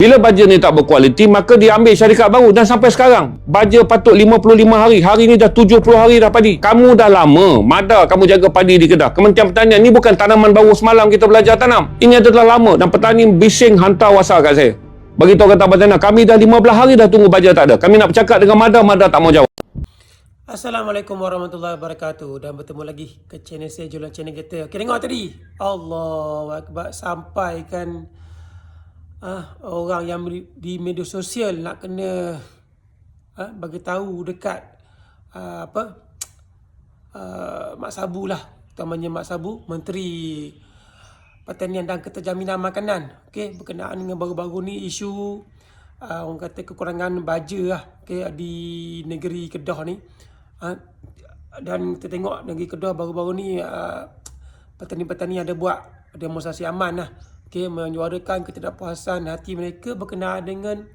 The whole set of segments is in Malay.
Bila baja ni tak berkualiti, maka dia ambil syarikat baru. Dan sampai sekarang, baja patut 55 hari. Hari ni dah 70 hari dah padi. Kamu dah lama, Mada kamu jaga padi di Kedah. Kementerian Pertanian ni bukan tanaman baru semalam kita belajar tanam. Ini adalah lama dan petani bising hantar WhatsApp kat saya. Bagi tahu kata Abang Zainal, kami dah 15 hari dah tunggu baja tak ada. Kami nak bercakap dengan Mada tak mau jawab. Assalamualaikum warahmatullahi wabarakatuh. Dan bertemu lagi ke channel saya, Jualan Channel kita. Okay, tengok tadi, Allahu Akbar, sampai kan orang yang di media sosial nak kena bagi tahu dekat Mak Sabu lah, utamanya Mak Sabu, Menteri Pertanian dan Keterjaminan Makanan. Okey, berkenaan dengan baru-baru ni isu orang kata kekurangan baja lah, okay, di negeri Kedah ni. Dan kita tengok negeri Kedah baru-baru ni petani-petani ada buat demonstrasi aman lah, okay, menyuarakan ketidakpuasan hati mereka berkenaan dengan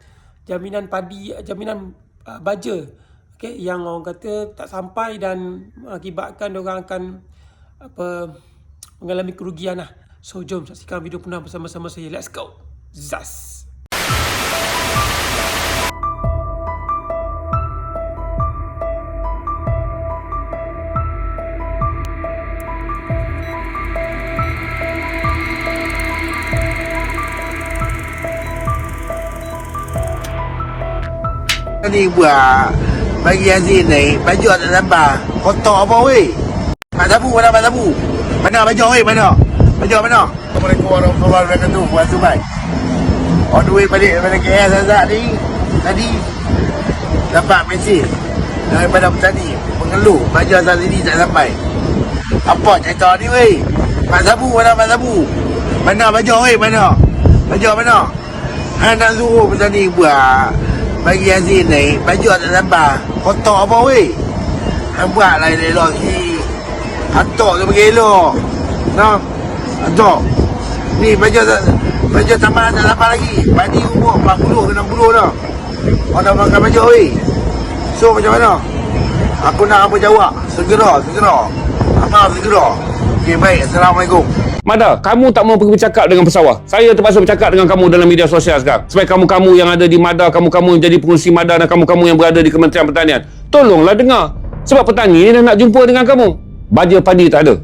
jaminan padi, jaminan baja, okay, yang orang kata tak sampai dan mengakibatkan diorang akan mengalami kerugian lah. So jom saksikan video penuh bersama-sama saya. Let's go. Zas. Ni buat bagi Azin ni baju tak sabar. Kotor apa weh? Mak Sabu mana Mak Sabu? Mana baju weh mana? Baju mana? Assalamualaikum warahmatullahi wabarakatuh. Puan Subai. On the way balik daripada KL Azad ni tadi dapat mesej daripada petani mengeluh baju Azad ini tak sampai. Apa cerita ni weh? Mak Sabu mana Mak Sabu? Mana baju weh mana? Baju mana? Han nak suruh petani buat bagi Azin ni baju tak sabar. Kotor apa weh? Han buat lah elok si hantar ke bagi elok. Nah, hantar ni baju tambah tak sabar lagi. Padi umur 40 ke 60 dah. Orang dah makan baju weh. So macam mana? Aku nak apa jawab? Segera Amal segera. Okay, baik. Assalamualaikum. Mada, kamu tak mau pergi bercakap dengan pesawah. Saya terpaksa bercakap dengan kamu dalam media sosial sekarang. Supaya kamu-kamu yang ada di Mada, kamu-kamu yang jadi pengurusi Mada dan kamu-kamu yang berada di Kementerian Pertanian, tolonglah dengar. Sebab petani ni dah nak jumpa dengan kamu. Baja padi tak ada.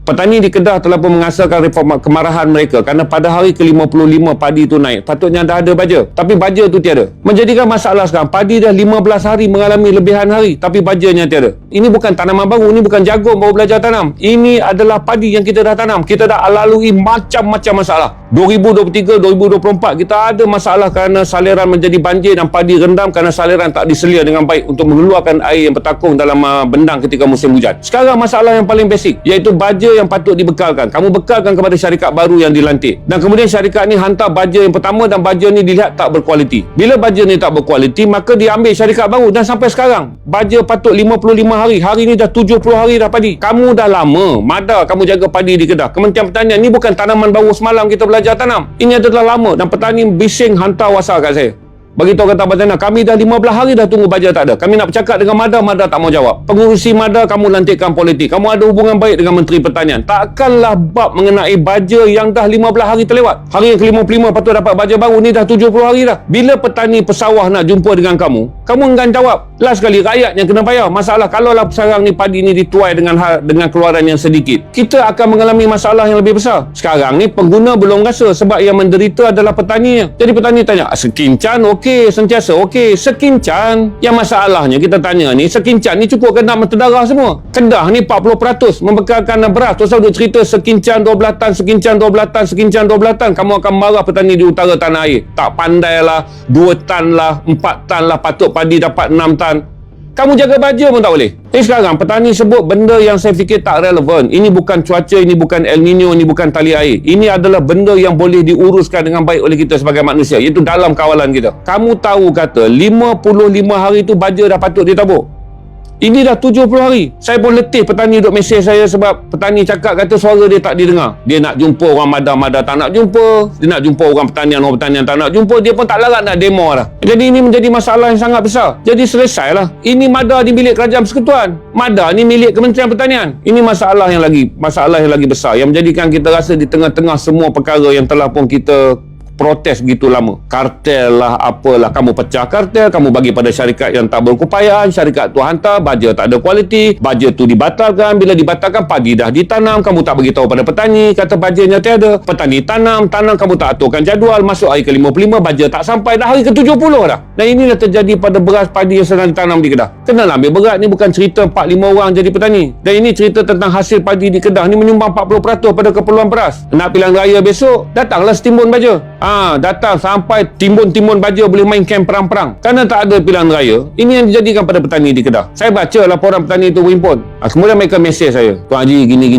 Petani di Kedah telah pun mengasahkan reforma kemarahan mereka kerana pada hari ke-55 padi tu naik. Patutnya dah ada baja. Tapi baja tu tiada. Menjadikan masalah sekarang. Padi dah 15 hari mengalami lebihan hari. Tapi bajanya tiada. Ini bukan tanaman baru. Ini bukan jagung baru belajar tanam. Ini adalah padi yang kita dah tanam. Kita dah lalui macam-macam masalah. 2023, 2024 kita ada masalah kerana saliran menjadi banjir dan padi rendam kerana saliran tak diselia dengan baik untuk mengeluarkan air yang bertakung dalam bendang ketika musim hujan. Sekarang masalah yang paling basic iaitu baja yang patut dibekalkan. Kamu bekalkan kepada syarikat baru yang dilantik. Dan kemudian syarikat ni hantar baja yang pertama dan baja ni dilihat tak berkualiti. Bila baja ni tak berkualiti, maka dia ambil syarikat baru. Dan sampai sekarang, baja patut 55 hari. Hari ni dah 70 hari dah padi. Kamu dah lama, Mada kamu jaga padi di Kedah. Kementerian Pertanian ni bukan tanaman baru semalam kita belajar tanam. Ini adalah lama dan petani bising hantar WhatsApp kat saya. Bagi tahu kata Abang Zainal, kami dah 15 hari dah tunggu baja tak ada. Kami nak bercakap dengan Mada tak mau jawab. Pengurusi Mada kamu lantikkan politik. Kamu ada hubungan baik dengan Menteri Pertanian. Takkanlah bab mengenai baja yang dah 15 hari terlewat. Hari yang ke-55 patut dapat baja baru, ni dah 70 hari dah. Bila petani pesawah nak jumpa dengan kamu enggan jawab. Last sekali rakyat yang kena bayar. Masalah kalaulah sekarang ni padi ni dituai dengan keluaran yang sedikit, kita akan mengalami masalah yang lebih besar. Sekarang ni pengguna belum rasa sebab yang menderita adalah petani. Jadi petani tanya, sekincan okey, sentiasa okey, sekincan. Yang masalahnya kita tanya ni, sekincan ni cukup ke nak mentedara semua? Kedah ni 40% membekalkan beras. Tu selalu cerita sekincan 12 tan, sekincan 12 tan, sekincan 12 tan. Kamu akan marah petani di utara tanah air. Tak pandai lah, 2 tan lah, 4 tan lah, patut padi dapat 6 tan. Kamu jaga baja pun tak boleh. Jadi sekarang petani sebut benda yang saya fikir tak relevan. Ini bukan cuaca, ini bukan El Nino, ini bukan tali air. Ini adalah benda yang boleh diuruskan dengan baik oleh kita sebagai manusia, iaitu dalam kawalan kita. Kamu tahu kata 55 hari tu baja dah patut ditabur. Ini dah 70 hari. Saya pun letih petani duk mesej saya sebab petani cakap kata suara dia tak didengar. Dia nak jumpa orang Mada tak nak jumpa. Dia nak jumpa orang pertanian tak nak jumpa. Dia pun tak larat nak demo dah. Jadi ini menjadi masalah yang sangat besar. Jadi selesailah. Ini Mada ni milik Kerajaan Persekutuan. Mada ni milik Kementerian Pertanian. Ini masalah yang lagi besar yang menjadikan kita rasa di tengah-tengah semua perkara yang telah pun kita protes begitu lama. Kartel lah, apalah, kamu pecah kartel, kamu bagi pada syarikat yang tak berkeupayaan, syarikat tu hantar, baja tak ada kualiti, baja tu dibatalkan, bila dibatalkan padi dah ditanam, kamu tak bagi tahu pada petani, kata bajanya tiada, petani tanam, kamu tak aturkan jadual, masuk hari ke-55 baja tak sampai, dah hari ke-70 dah. Dan inilah terjadi pada beras padi yang sedang ditanam di Kedah. Kenalah ambil berat, ni bukan cerita 4-5 orang jadi petani. Dan ini cerita tentang hasil padi di Kedah ni menyumbang 40% pada keperluan beras. Nak pilihan raya besok, datanglah setimbun baja. Datang sampai timbun-timbun baja boleh main kem perang-perang. Kerana tak ada pilihan raya, ini yang dijadikan pada petani di Kedah. Saya baca laporan petani itu berhimpun. Kemudian mereka mesej saya, Tuan Haji gini,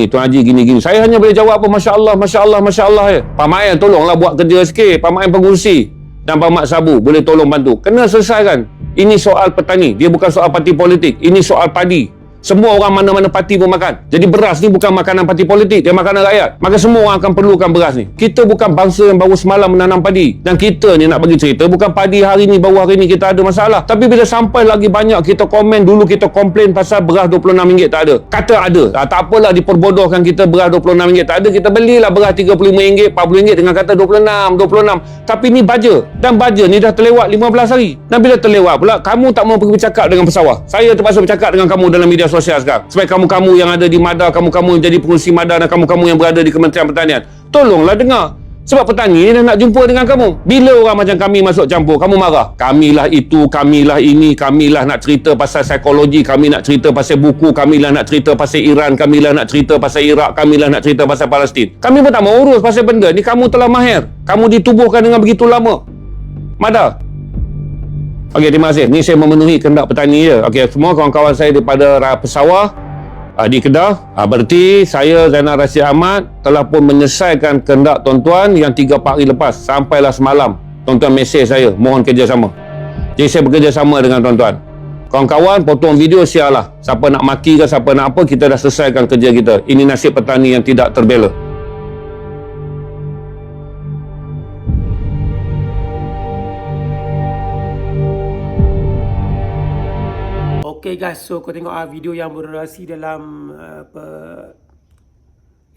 Tuan Haji gini. Saya hanya boleh jawab apa Masya Allah je. Pak Mail tolonglah buat kerja sikit. Pak Mail pengurusi dan Pak Mat Sabu boleh tolong bantu. Kena selesaikan. Ini soal petani, dia bukan soal parti politik. Ini soal padi. Semua orang mana-mana parti pun makan. Jadi beras ni bukan makanan parti politik, dia makanan rakyat. Maka semua orang akan perlukan beras ni. Kita bukan bangsa yang baru semalam menanam padi. Dan kita ni nak bagi cerita, bukan padi hari ni, baru hari ni kita ada masalah. Tapi bila sampai lagi banyak kita komen, dulu kita komplain pasal beras RM26 tak ada. Kata ada. Tak apalah diperbodohkan kita beras RM26 tak ada. Kita belilah beras RM35, RM40 dengan kata 26. Tapi ni baja. Dan baja ni dah terlewat 15 hari. Dan bila terlewat pula, kamu tak mau pergi bercakap dengan pesawah. Saya terpaksa bercakap dengan kamu dalam media sosial sekarang. Supaya kamu-kamu yang ada di MADA, kamu-kamu yang jadi pengurusi MADA dan kamu-kamu yang berada di Kementerian Pertanian, tolonglah dengar. Sebab petani ni dah nak jumpa dengan kamu. Bila orang macam kami masuk campur, kamu marah. Kamilah itu, kamilah ini, kamilah nak cerita pasal psikologi, kami nak cerita pasal buku, kamilah nak cerita pasal Iran, kamilah nak cerita pasal Iraq, kamilah nak cerita pasal Palestin. Kami pun tak mau urus pasal benda ni. Kamu telah mahir. Kamu ditubuhkan dengan begitu lama. MADA. Okey, terima kasih. Ni saya memenuhi kehendak petani je. Okey, semua kawan-kawan saya daripada pesawah di Kedah, berarti saya Zainal Rashid Ahmad telah pun menyelesaikan kehendak tuan-tuan yang 3-4 hari lepas. Sampailah semalam tuan-tuan mesej saya, mohon kerjasama. Jadi saya bekerjasama dengan tuan-tuan. Kawan-kawan potong video, share lah. Siapa nak maki ke, siapa nak apa, kita dah selesaikan kerja kita. Ini nasib petani yang tidak terbela. Okay guys, so kau tengok video yang berdurasi dalam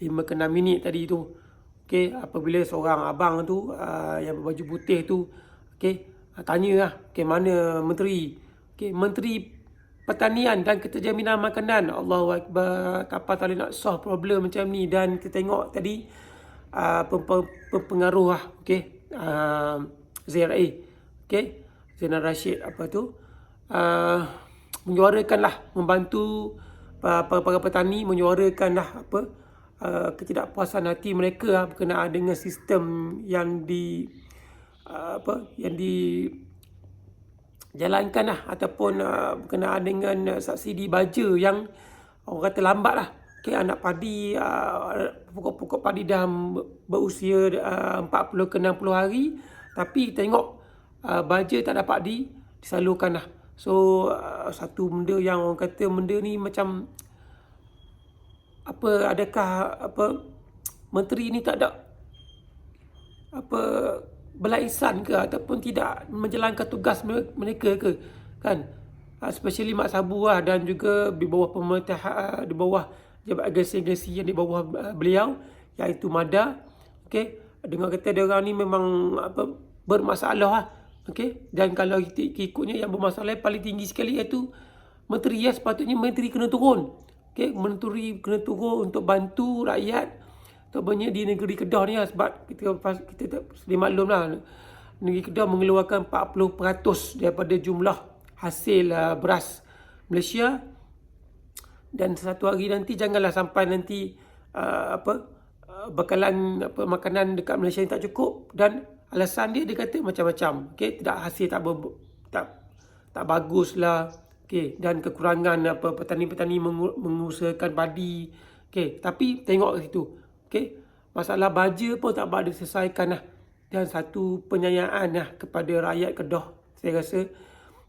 5 ke 6 minit tadi tu. Okay, apabila seorang abang tu yang berbaju putih tu, okay, tanya lah, okay, mana menteri? Okay, Menteri Pertanian dan Keterjaminan Makanan. Allahu Akbar, tak boleh nak solve problem macam ni. Dan kita tengok tadi pengaruh lah, okay, ZRA, okay, Zainal Rashid menyuarakanlah, membantu para petani menyuarakanlah ketidakpuasan hati mereka berkenaan dengan sistem yang dijalankan lah, ataupun berkenaan dengan subsidi baja yang orang kata lambat lah. Okay, anak padi, pokok-pokok padi dah berusia 40 ke 60 hari, tapi tengok baja tak dapat disalurkan lah. So satu benda yang orang kata benda ni macam adakah menteri ni tak ada belaisan ke ataupun tidak menjalankan tugas mereka ke, kan? Especially Mak Sabu lah, dan juga di bawah pemerintah, di bawah agensi-agensi yang di bawah beliau, iaitu MADA. Okay, dengar kata dia orang ni memang bermasalah lah. Okay, dan kalau ikutnya yang bermasalah paling tinggi sekali iaitu menteri, ya, sepatutnya menteri kena turun. Okay, menteri kena turun untuk bantu rakyat terutamanya di negeri Kedah ni lah, sebab kita sedia maklum lah, negeri Kedah mengeluarkan 40% daripada jumlah hasil beras Malaysia. Dan satu hari nanti janganlah sampai nanti bekalan makanan dekat Malaysia ni tak cukup, dan alasan dia kata macam-macam. Okey, hasil tak bagus lah. Okey, dan kekurangan petani-petani mengusahakan padi. Okey, tapi tengok kat situ. Okey, masalah baja pun tak boleh diselesaikan lah. Dan satu penyayaan lah kepada rakyat Kedah, saya rasa,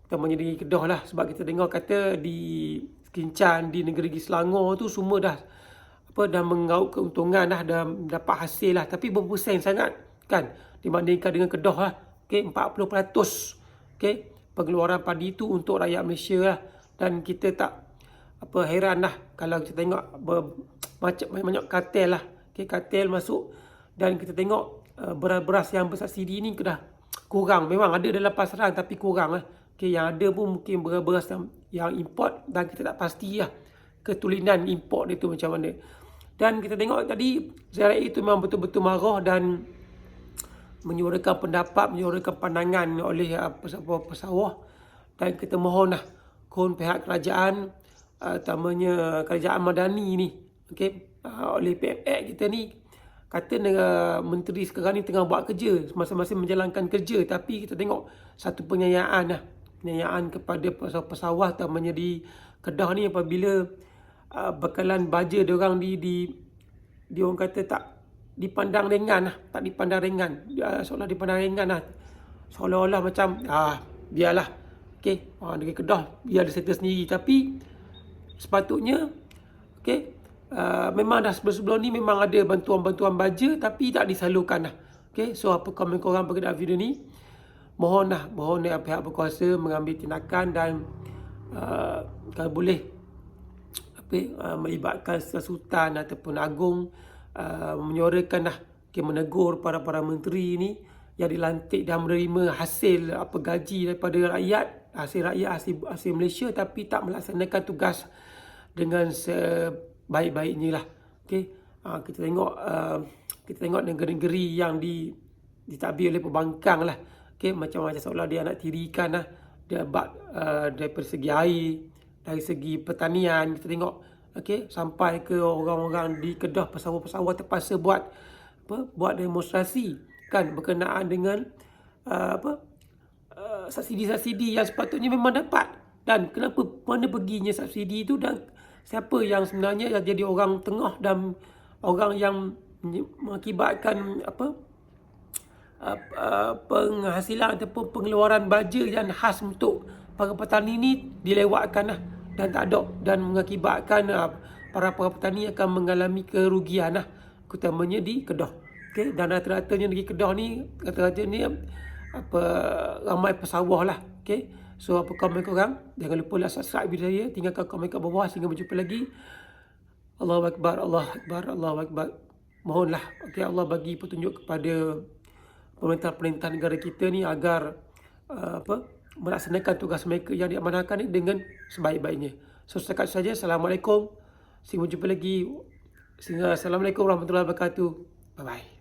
terutamanya di Kedah lah, sebab kita dengar kata di Kincan, di negeri Selangor tu semua dah mengaut keuntungan dah dapat hasil lah, tapi berpusing sangat, kan, dibandingkan dengan Kedah lah. Okay, 40% okay, pengeluaran padi tu untuk rakyat Malaysia lah. Dan kita tak heran lah kalau kita tengok banyak kartel lah. Okay, kartel masuk, dan kita tengok beras yang bersubsidi ni dah kurang. Memang ada dalam pasaran tapi kurang lah. Okay, yang ada pun mungkin beras yang import dan kita tak pasti lah ketulinan import dia tu macam mana. Dan kita tengok tadi Zahid Raid itu memang betul-betul marah dan menyuarakan pendapat, menyuarakan pandangan oleh pesawah. Dan kita mohon lah pihak kerajaan, utamanya kerajaan Madani ni, okay, oleh PMX kita ni, kata menteri sekarang ni tengah buat kerja, masing-masing menjalankan kerja, tapi kita tengok satu penyayaan kepada pesawah utamanya di Kedah ni apabila bekalan baja diorang di orang kata tak dipandang ringan lah, tak dipandang ringan, seolah dipandang ringan lah, seolah-olah macam biarlah, okey, negeri Kedah biar dia settle sendiri, tapi sepatutnya okey, memang dah sebelum-sebelum ni memang ada bantuan-bantuan baja tapi tak disalurkan lah. Okey, so apa komen korang berkenaan video ni? Mohon pihak berkuasa mengambil tindakan dan kalau boleh melibatkan Sultan ataupun Agung, menyuarakan lah, menegur para menteri ni yang dilantik dan menerima hasil gaji daripada rakyat, hasil Malaysia, tapi tak melaksanakan tugas dengan sebaik-baiknya lah. Okay. Kita tengok negeri-negeri yang ditabir oleh pembangkang lah. Okay. Macam seolah dia nak tirikan lah, dia daripada segi air, dari segi pertanian. Kita tengok, okay, sampai ke orang-orang di Kedah, pesawat-pesawat terpaksa buat demonstrasi kan berkenaan dengan subsidi-subsidi yang sepatutnya memang dapat. Dan kenapa, mana perginya subsidi itu, dan siapa yang sebenarnya yang jadi orang tengah dan orang yang mengakibatkan penghasilan ataupun pengeluaran baja yang khas untuk para petani ni dilewatkan lah, dan tak ada, dan mengakibatkan para petani akan mengalami kerugian lah, utamanya di Kedah. Okay? Dan rata-ratanya negeri Kedah ni ramai pesawah lah. Okay? So apa komen korang? Jangan lupa like, subscribe video saya, tinggalkan komen kat bawah. Sehingga berjumpa lagi. Allahu Akbar, Allahu Akbar, Allahu Akbar. Mohonlah, okay, Allah bagi petunjuk kepada pemerintah negara kita ni agar melaksanakan tugas mereka yang diamanahkan ni dengan sebaik-baiknya. So setakat saja. Assalamualaikum. Sehingga berjumpa lagi. Assalamualaikum warahmatullahi wabarakatuh. Bye bye.